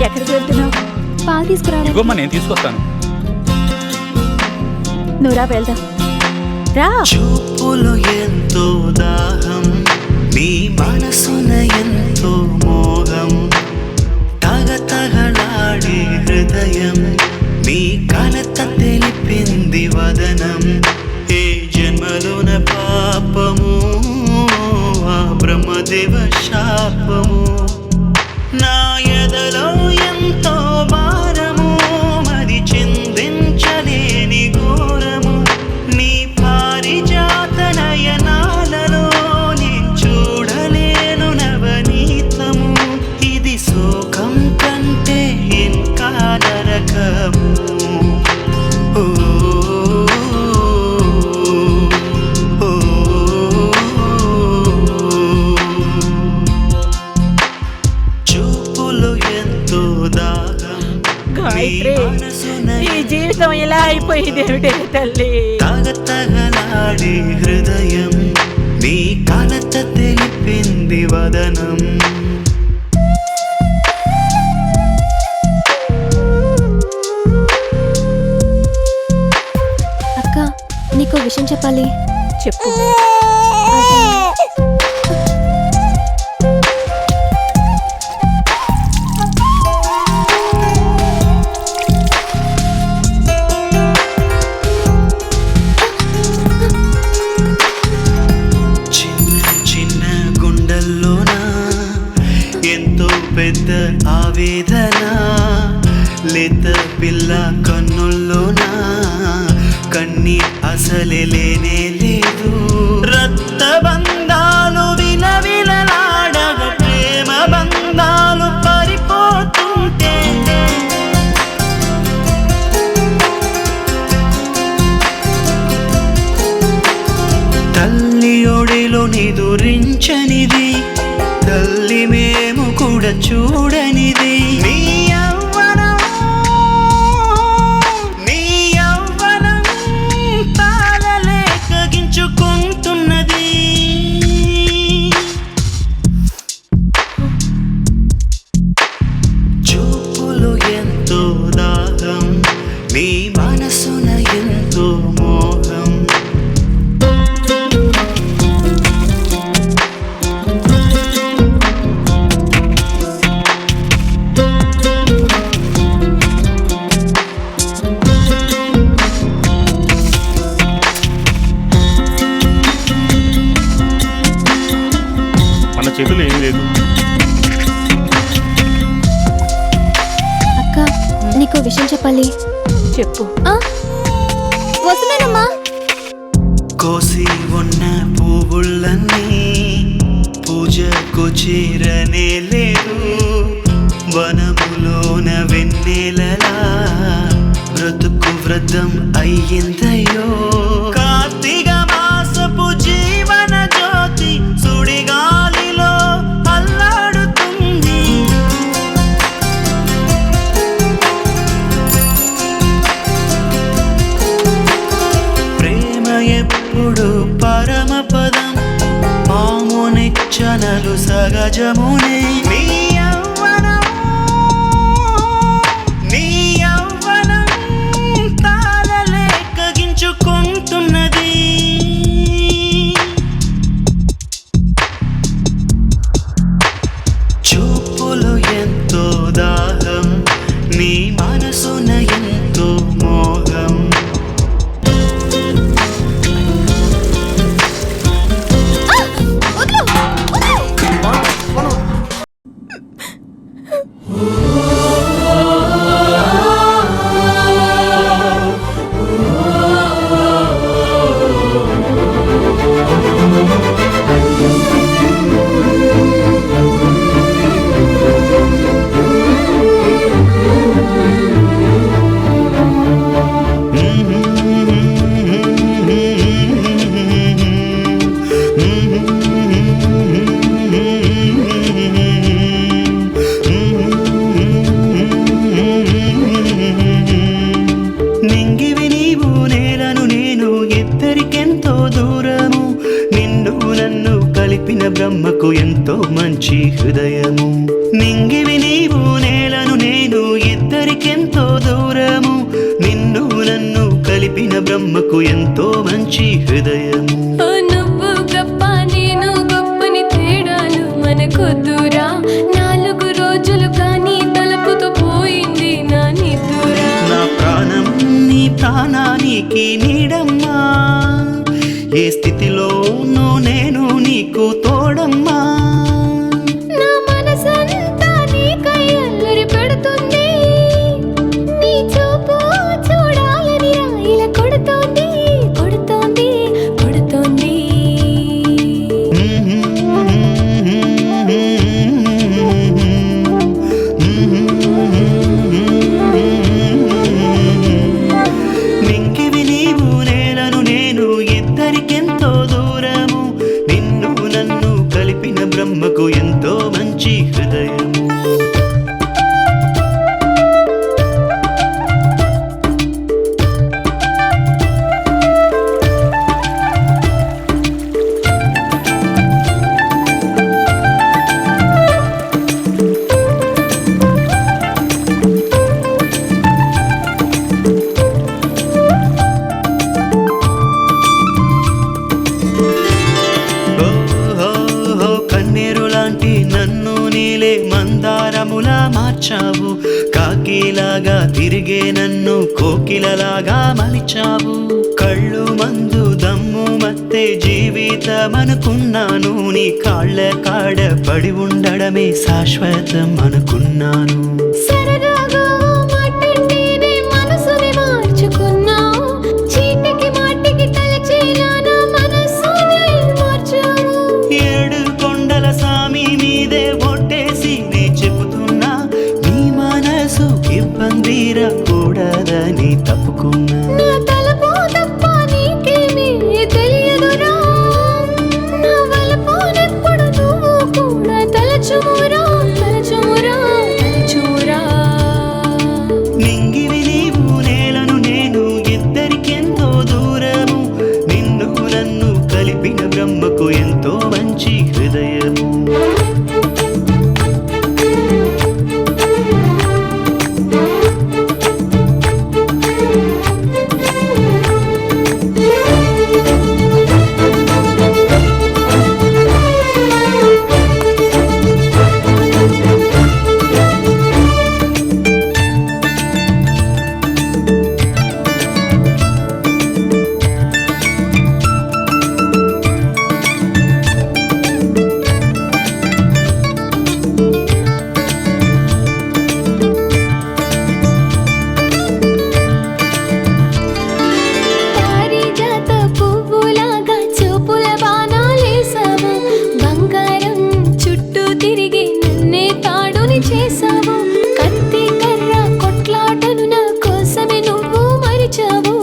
ఎక్కడికి వెళ్తున్నావు? పాలు తీసుకురావాలి. ఇగోమ్మా నేను తీసుకొస్తాను. నువ్వురా వెళ్దాం రా. చూపులు ఎంతో దాహం, నీ మనసున ఎంతో మోహం, తగతగలాడే హృదయం, నీ కలత తెలిపింది వదనం. ఏ జన్మలోన పాపము, ఆ బ్రహ్మదేవ శాపము, నా ఎదలో ఎంతో భారము, మరి చిందించలేని ఘోరము. నీ పారిజాత నయనాలలో నేను చూడలేను నవనీతము. ఇది శోకం కంటే ఇంకా నరకము. ఓ ఓ, చూపులు ఎంతో దాహం, గాయత్రి, ఈ జీవితం ఇలా అయిపోయింది ఏమిటే తల్లి? తగతగలాడే హృదయం, నీ కలత తెలిపింది వదనం. అక్క, నీకు విషయం చెప్పాలి. చెప్పు. చిన్న చిన్న గుండెల్లోన ఎంతో పెద్ద ఆవేదన, లేత పిల్ల కన్నుల్లోన కన్ని అసలే లేనే లేదు. రక్త బంధాలు విలవిలలాడగ, ప్రేమ బంధాలు పరిపోతుంటే, తల్లి ఒడిలో నిదురించనిది, తల్లి మేము కూడా చూడనిది. నీ యవ్వనం, నీ యవ్వనం తాళలేక గించుకుంటున్నది. చూపులు ఎంతో దాహం, నీ మనసున ఎంతో మోహం. మన చేతులు ఏం లేదు. అక్క, నీకు విషయం చెప్పాలి. చెప్పు. వస్తున్నానమ్మా. కోసి ఉన్న పువ్వులన్నీ పూజకు చేరనే లేదు. వనములోన వెన్నెలలా బ్రతుకు వ్రతం అయ్యిందయ్యో. కార్తీక మాసపు జీవన జ్యోతి సుడిగాలిలో అల్లాడుతుంది. ప్రేమ ఎప్పుడు పరమ పదం, మామునిచ్చనలు సహజమునే. నీ యవ్వనం, నీ యవ్వనం తాళలేక గించుకుంటున్నది. చూపులు ఎంతో దాహం, నీ మనసున ఎంతో మోహం. మార్చావు, కాకిలాగా తిరిగే నన్ను కోకిలలాగా మలిచావు. కళ్ళు మందు దమ్ము మత్తే జీవితం అనుకున్నాను, నీ కాళ్ళ కాడ పడి ఉండడమే శాశ్వతం అనుకున్నాను. సరదాగా మాటంటేనే మనసుని మార్చుకున్నావు, చీటికి మాటికి తలచేలా నా మనసుని మార్చావు. ఏడు కొండల సామి మీదే ఒట్టేసి నే చెబుతున్నా, నీ మనసు ఇబ్బంది రాకూడదని తప్పుకున్నా. నా తలపు తప్ప నీకేమీ తెలియదురా, నా వలపునెప్పుడు నువ్వు కూడా తలచుమురా తలచుమురా తలచుమురా. నింగివి నీవు నేలను నేను, ఇద్దరికెంతో దూరము, నిన్ను నన్ను కలిపిన బ్రహ్మకు ఎంతో మంచి హృదయము. పారిజాత పువ్వులాగా చూపుల బాణాలేసావు, బంగారం చుట్టూ తిరిగి నన్నే తాడుని చేసావు. కత్తి కర్ర కొట్లాటను నా కోసమే నువ్వు మరిచావు,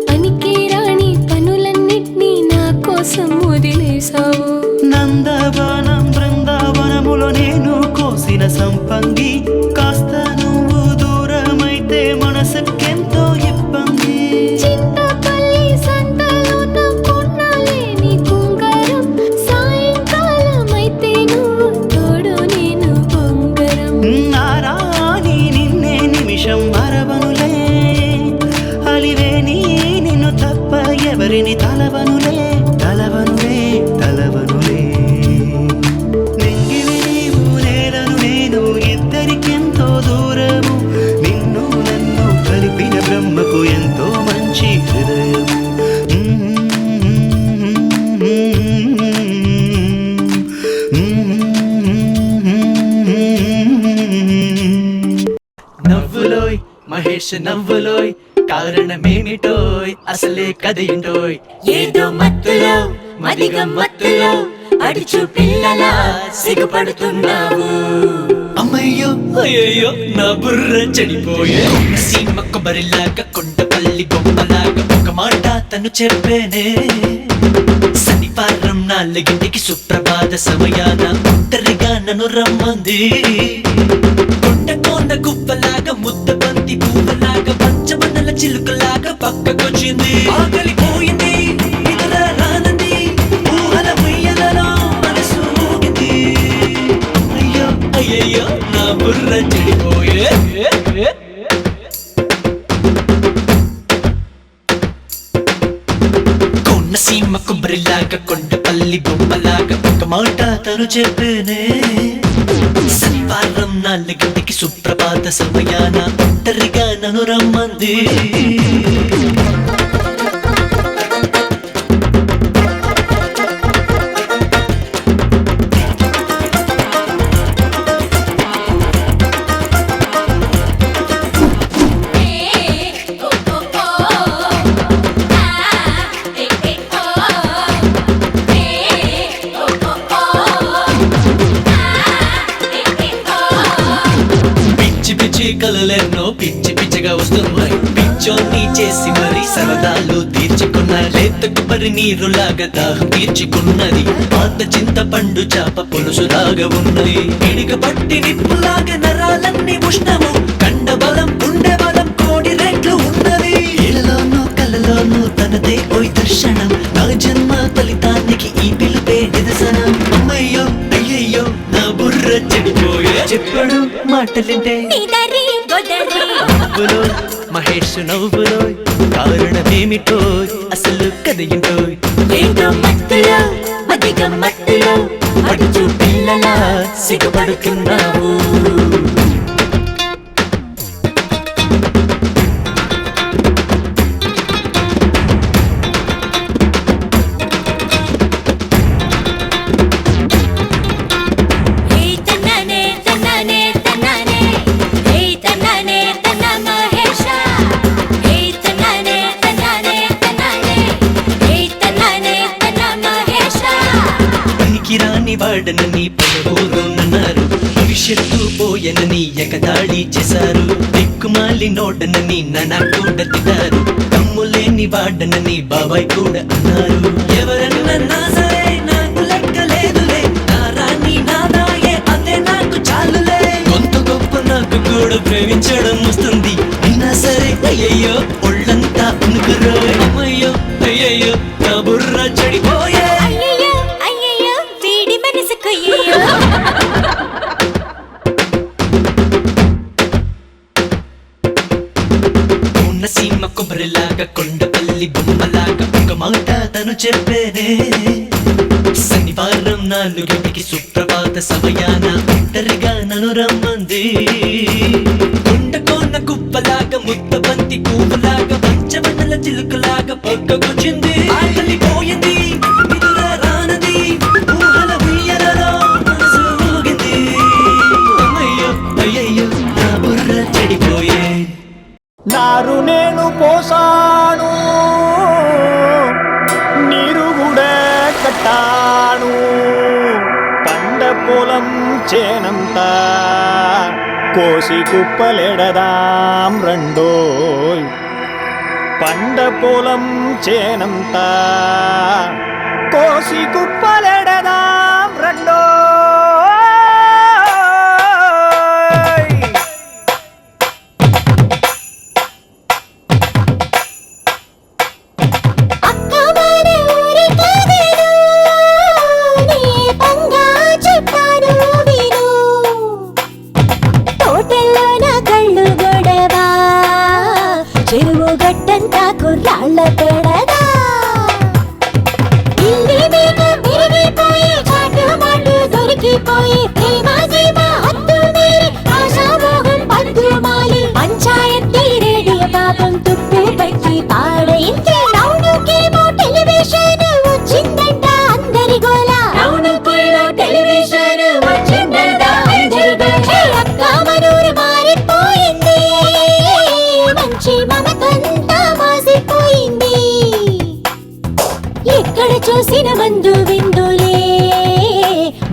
పనికి రాని పనులన్నిటినీ నా కోసం వదిలేసావు. నందవనం బృందావనములో నేను కోసిన సంపంగి, కాస్త నువ్వు దూరమైతే మనసుకెంతో ఇబ్బంది. చింతపల్లి సంతలో నా కొన్నాలేని కుంగరం, సాయంకాలమైతే నువ్వు తోడు నేను బొంగరం. నారాని నిన్నే నిమిషం మరవనులే, అలివేని నిన్ను తప్ప ఎవరిని తలవనులే తలవనులే తలవనులే. నింగివి నీవు నేలను నేను, ఇద్దరికెంతో దూరము, నిన్ను నన్ను కలిపిన బ్రహ్మకు ఎంతో మంచి హృదయము. నవ్వులోయ్ మహేష్ నవ్వులోయ్, కారణమేమిటోయ్ అసలే కదేంటోయ్. ఏదో మత్తులో మదిగం మత్తులో అడిచు పిల్లలా సిగ్గుపడుతున్నావు. అమ్మయ్యో అయ్యయ్యో నా బుర్ర చెడిపోయే, సీమ కొబ్బరిలాగా కొండపల్లి బొమ్మలాగా ఒక మాట తను చెప్పేనే. శనివారం 4ంటికి సుప్రభాత సమయాన ఒంటరిగా నన్ను రమ్మంది. కొండ గువ్వలాగా ముద్ద బంతి పువ్వులాగా పంచమన్నల చిలుకలాగా పక్కకొచ్చింది. ఆకలిపోయింది నిద్ర రానంది, ఊహల ఉయ్యలలో మనసు ఊగింది. అయ్యో అయ్యయ్యో నా బుర్ర చెడిపోయే. కోనసీమ కొబ్బరిలాగా కొండపల్లి బొమ్మలాగా ఒక మాట తను చెప్పేనే. శనివారం 4ంటికి సుప్రభాత సమయాన ఒంటరిగా నన్ను రమ్మంది. కలలెన్నో పిచ్చి పిచ్చిగా వస్తున్నాయి, పిచ్చోన్ని చేసి మరి సరదాలు తీర్చుకున్నాయి. లేత కొబ్బరి నీరులాగా దాహం తీర్చుకున్నది, పాత చింతపండు చాప పులుసులాగా ఉన్నది. ఇడిగ పట్టి నిప్పులాగా నరాలన్నీ ఉష్ణము, కండ బలం గుండె బలం కోడి రెట్లు ఉన్నది. ఇళ్ళలోనూ కళ్ళలోనూ తనదే ఓయ్ దర్శనం, నా జన్మ ఫలితానికి ఈ పిలుపే నిదర్శనం. అమ్మయ్యో అయ్యయ్యో నా బుర్ర చెడిపోయే. చెప్పడు మాటలింటే నవ్వులో మహేష్ నవ్వులో, కారణమేమిటో అసలు కదేంటో. ఏంటో మత్తులో మదిగ మత్తులో అడుచు పిల్లలా సిగ్గుపడుతున్నావు. చెయ్యనని ఎగతాళి చేశారు దిక్కుమాలి నోడనని నాన్న కూడా తిట్టారు తమ్ములేని వాడనని బాబాయ్ కూడా అన్నారు ఎవరన్నా సరే నాకు లెక్కలేదులే నా రాణి నాదాయే అదే నాకు చాలులే కొంత గొప్ప నాకు కూడా ప్రేమించడం వస్తుంది అయినా సరే అయ్యయ్యో ఒళ్ళంతా ఉనుకురో అమ్మయ్యో అయ్యయ్యో నా బుర్ర చెడిపోయే అయ్యయ్యో అయ్యయ్యో వీడి మనసుకు అయ్యయ్యో సీమ కొబ్బరిలాగా కొండపల్లి బొమ్మలాగా ఒక మాట తను చెప్పేనే శనివారం 4 సుప్రభాత సమయాన ఒంటరిగా నన్ను రమ్మంది కొండ కోన కుప్పలాగా ముద్ద బంతి పువ్వులాగా పంచమండల చిలుకలాగా పక్కకొచ్చింది ఆకలిపోయింది నిదుర రానది ఊహల ఉయ్యాలలో మనసు ఊగింది అమ్మయ్యో అయ్యయ్యో నా బుర్ర చెడిపోయే నారు నేను పోసాను నీరు కూడా కట్టాను పండ పొలం చేనంతా కోసి కుప్పలెడదాం రండోయ్ పండ పొలం చేనంతా కోసి కుప్పలెడదాం రండోయ్ చెరువు గట్టంతా కుర్రాళ్ళ పెడదా ఇల్లి మీద విరిగిపోయి చాటు మాటు దొరికిపోయి ప్రేమ జీవ హద్దు మీరి ఆశామోహం పద్దు మాలి పంచాయతీ రేడియో పాపం తుప్పు పట్టి పాడైంది రౌనుకేమో టెలివిజన్ వచ్చిందంట అందరి గోల రౌనుకేమో టెలివిజన్ వచ్చిందంట అందరి గోల అక్క మనూరు మారిపోయింది మంచి మమతంతా మాసిపోయింది ఎక్కడ చూసిన మందు విందులే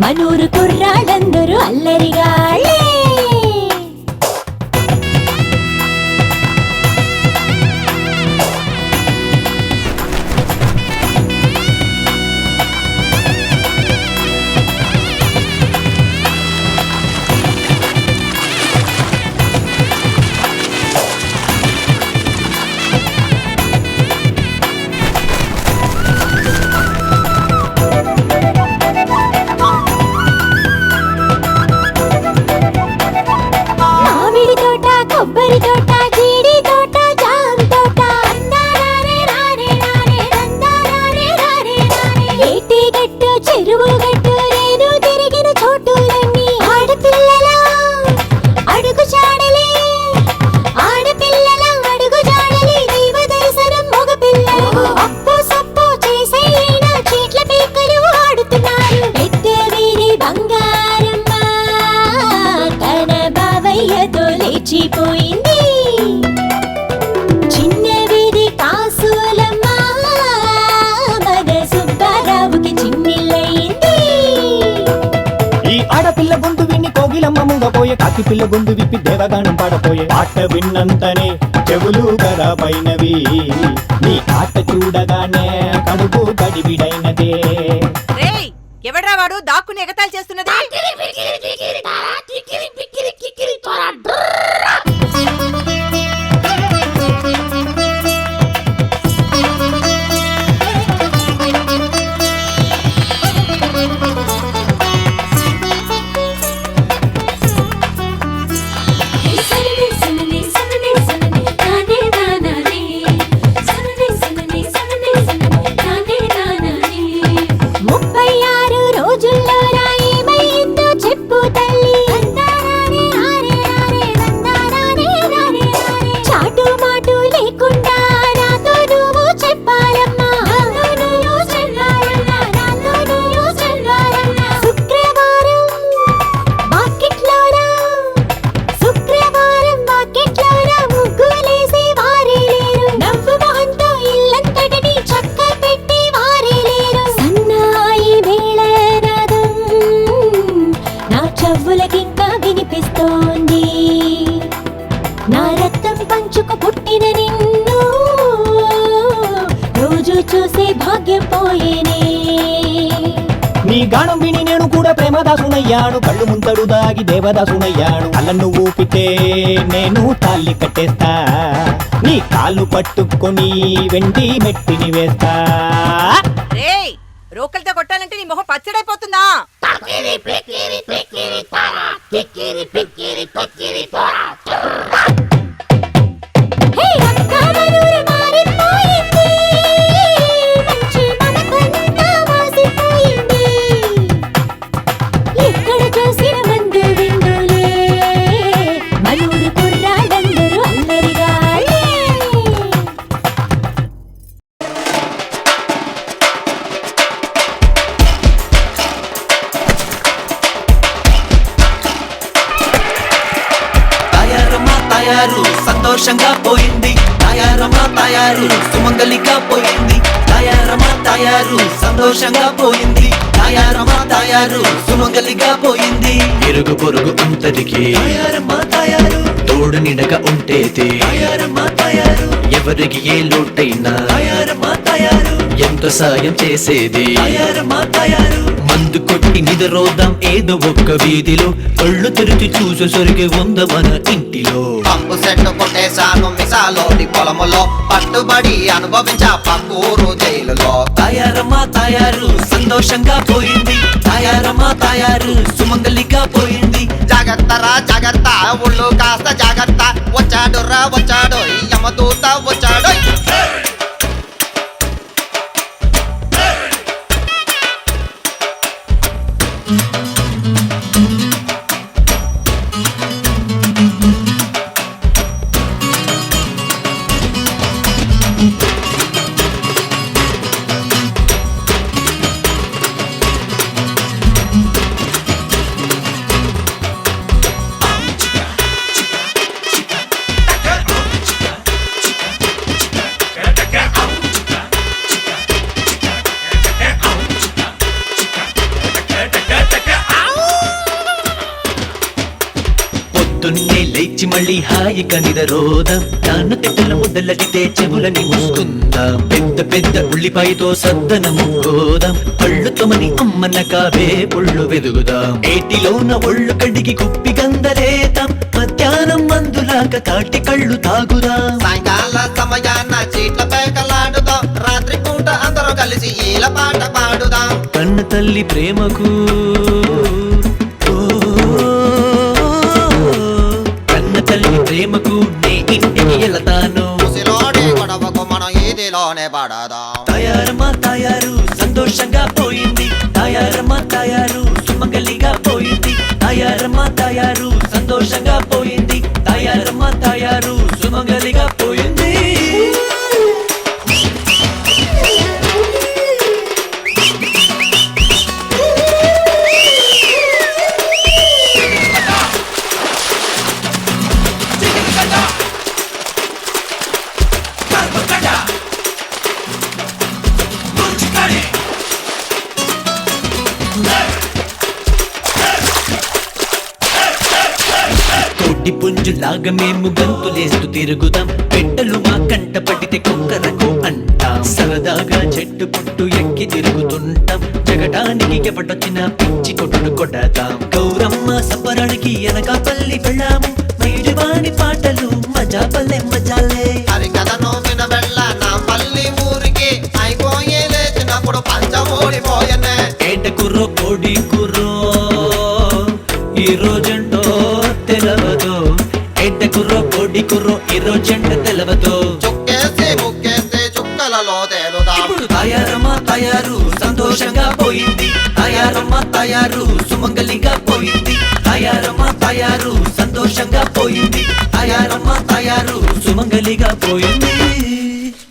మనూరు కుర్రాళ్ళందరూ అల్లరిగాళ్ళే కొబ్బరి తోట జీడి తోట జామ్ తోట ఏటి గట్టు చెరువు గట్టు నేను తిరిగిన చోటులన్నీ ఆడపిల్లల అడుగు చాడలే ఆడపిల్లల అడుగు జాడలే దైవ దర్శనం మగ పిల్లలు అప్పు సప్పు చేసైన చీట్ల పీకలు ఆడుతున్నారు పెద్ద వీరి బంగారమ్మ తన బావయ్యతో లేచిపోయింది చిన్న వీధి కాసులమ్మ మగ సుబ్బారావుకి చిన్నిల్లయింది ఈ ఆడపిల్ల గొంతు విని కోగిలమ్మ ముంగపోయే కాకి పిల్ల గొంతు విప్పి దేవగానం పాడపోయే ఆట విన్నంతనే చెవులు గరబైనవి నీ ఆట చూడగానే కడుపు గడిబిడైనదే ఎవడ్రా వాడు దాక్కుని ఎగతాలు చేస్తున్నది రోజుల్లో ఏమైంది దేవదాసునయ్యాడు కళ్ళు ముంతడు దాగి దేవదాసునయ్యాడు అలను ఊపితే నేను తాళి కట్టేస్తా నీ కాళ్ళు పట్టుకొని వెండి మెట్టిని వేస్తా రేయ్ రోకలతో కొట్టాలంటే నీ మొహం పచ్చడైపోతుందా హే అక్క మనూరు మారిపోయింది మంచి మనకంతా వాసిపోయింది ఎక్కడ చూసిన మందు విందులే మనూరు కుర్రాళ్ళందరూ అందరిగాళ్ళే తయారమ్మా తయారు సంతోషంగా పోయింది తయారమ్మా తయారు సుమంగలిగా పోయింది తయారమ్మా తయారు సంతోషంగా పోయింది తయారమ్మా తయారు సుమంగలిగా పోయింది ఇరుగు పొరుగు అంతటికి తయారమ్మా తయారు తోడు నిడగా ఉంటేది తయారమ్మా తయారు ఎవరికి ఏ లోటైనా తయారమ్మా తయారు ఎంత సాయం చేసేది తయారమ్మా తయారు మందు కొట్టి నిద్రోదాం ఏదో ఒక్క వీధిలో కళ్ళు తెరిచి చూసేసరికి ఉంద మన ఇంటిలో పంపు సెట్టు కొట్టేశాను మిసాలోని పొలములో పట్టుబడి అనుభవించా పక్కూరు జైలులో తయారమ్మా తయారు సంతోషంగా పోయింది తయారమ్మా తయారు సుమంగలిగా పోయింది జాగ్రత్తరా జాగ్రత్త ఒళ్ళు కాస్త జాగ్రత్త వచ్చాడు రా వచ్చాడు యమదూత వచ్చాడు పొద్దున్నే లేచి మళ్ళీ హాయిగా నిద్రోదాం నాన్న తిట్టల ముద్దలటితే చెవులని మూసుకుందాం పెద్ద పెద్ద ఉల్లిపాయతో సద్దన ముక్కోదాం పళ్ళు తమని అమ్మన కావే పుళ్ళు వెదుగుదాం ఏటిలోన ఒళ్ళు కడిగి కుప్పి గందలేతాం మధ్యాహ్నం మందులాగా తాటి కళ్ళు తాగుదాం సాయంకాల సమయాన చీట్ల పేకలాడుదాం రాత్రి పూట అందరూ కలిసి ఈల పాట పాడుదాం కన్న తల్లి ప్రేమకు కన్న తల్లి ప్రేమకు నే ఇంటికి వెళతాను ముసిలోడి గొడవకు మనం ఈదిలోనే పడదాం తయారమ్మా తయారు సంతోషంగా పోయింది తయారమ్మా తయారు సుమంగలిగా పోయింది తయారమ్మా తయారు సంతోషంగా పోయింది తయారమ్మా తయారు సుమంగలిగా పోయింది కోటి పుంజులాగా మేము గంతులేస్తూ తిరుగుదాం పెట్టలు మా కంట పడితే కుక్కరకు అంటాం సరదాగా చెట్టు పుట్టు ఎక్కి తిరుగుతుంటాం జగటానికి ఎవడొచ్చినా పిచ్చి కొట్టుడు కొడతాం గౌరమ్మ సపరానికి ఎనకాపల్లి వెళ్ళాము మైడివాణి పాటలు మజా పల్లె మజాలే హరికథను వినబెళ్ళ నా పల్లి ఊరికి అయిపోయే లేచినప్పుడు పంచం ఊడిపోయనే ఏట కుర్రో కోడి కుర్రో ఈ రోజంటో తెలవదు ఏట కుర్రో కోడి కుర్రో ఈ రోజంట తెలవదు చుక్కేసి ముక్కేసి చుక్కలలో తేలుదాం ఇప్పుడు తయారమ్మా తయారు సంతోషంగా పోయింది తయారమ్మా తయారు సుమంగలిగా పోయింది తయారమ్మా తయారు సంతోషంగా పోయింది తయారమ్మా తయారు సుమంగలిగా పోయింది